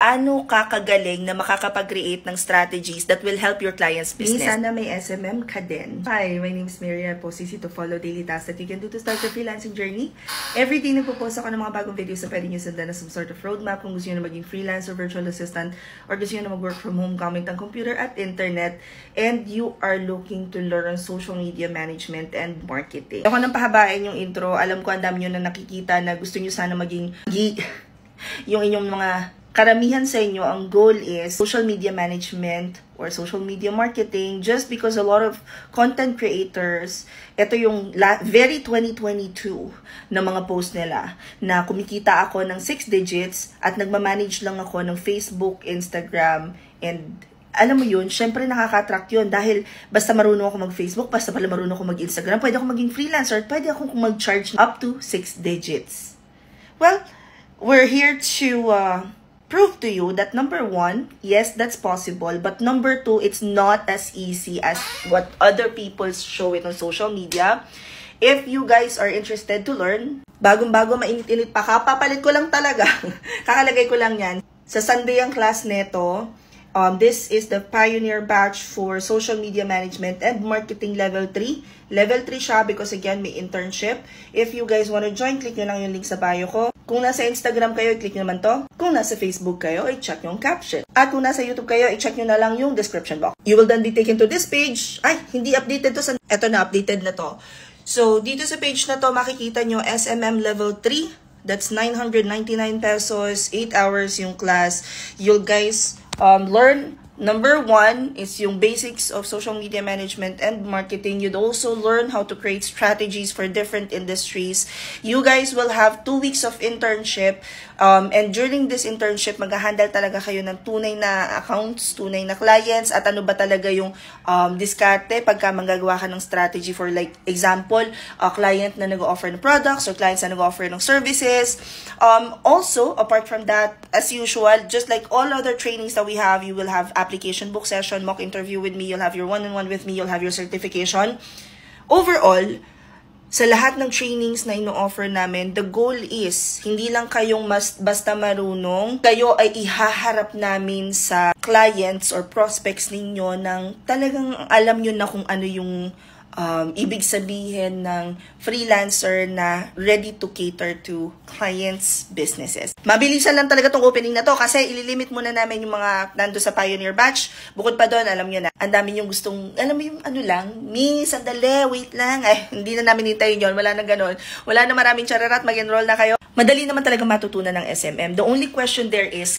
ano ka kagaling na makakapag-create ng strategies that will help your client's business. Sana may SMM ka din. Hi, my name is Miriam. Post easy to follow daily tasks that you can do to start your freelancing journey. Every day nagpo-post ako ng mga bagong videos na pwede nyo sundan na some sort of roadmap kung gusto nyo na maging freelancer, virtual assistant, or gusto nyo na mag-work from home gamit ang computer at internet, and you are looking to learn social media management and marketing. Ako nang pahabain yung intro. Alam ko ang dami nyo na nakikita na gusto nyo sana maging yung inyong mga karamihan sa inyo, ang goal is social media management or social media marketing, just because a lot of content creators, ito yung very 2022 na mga post nila, na kumikita ako ng 6 digits at nagmamanage lang ako ng Facebook, Instagram, and alam mo yun, syempre nakaka-attract yun dahil basta marunong ako mag-Facebook, basta pala marunong ako mag-Instagram, pwede ako maging freelancer, pwede ako mag-charge up to 6 digits. Well, we're here to prove to you that number 1, yes, that's possible, but number 2, it's not as easy as what other people show it on social media. If you guys are interested to learn, bagong-bago, mainit-init pa, kapapalit ko lang talaga. Kakalagay ko lang yan. Sa Sunday ang class neto, this is the Pioneer Batch for Social Media Management and Marketing Level 3. Level 3 siya because again, may internship. If you guys want to join, click nyo lang yung link sa bio ko. Kung nasa Instagram kayo, i-click nyo naman to. Kung nasa Facebook kayo, i-check yung caption. At kung nasa YouTube kayo, i-check nyo na lang yung description box. You will then be taken to this page. Ay, hindi updated to. Eto na, updated na to. So, dito sa page na to, makikita nyo SMM Level 3. That's 999 pesos, 8 hours yung class. You'll guys learn. Number 1 is yung basics of social media management and marketing. You'd also learn how to create strategies for different industries. You guys will have 2 weeks of internship. And during this internship, mag-handle talaga kayo ng tunay na accounts, tunay na clients, at ano ba talaga yung diskarte pagka manggagawa ka ng strategy for, like, example, a client na nag-offer ng products or clients na nag-offer ng services. Also, apart from that, as usual, just like all other trainings that we have, you will have application book session, mock interview with me, you'll have your one-on-one with me, you'll have your certification. Overall, sa lahat ng trainings na ino-offer namin, the goal is, hindi lang kayong basta marunong, kayo ay ihaharap namin sa clients or prospects ninyo ng talagang alam nyo na kung ano yung ibig sabihin ng freelancer na ready to cater to clients' businesses. Mabilisan lang talaga tong opening na to kasi ililimit muna namin yung mga nando sa Pioneer Batch. Bukod pa doon, alam nyo na, ang dami yung gustong, alam mo yung ano lang, sandali, wait lang. Ay, hindi na namin hintayin yun, wala na ganun. Wala na maraming chararat, mag-enroll na kayo. Madali naman talaga matutunan ng SMM. The only question there is,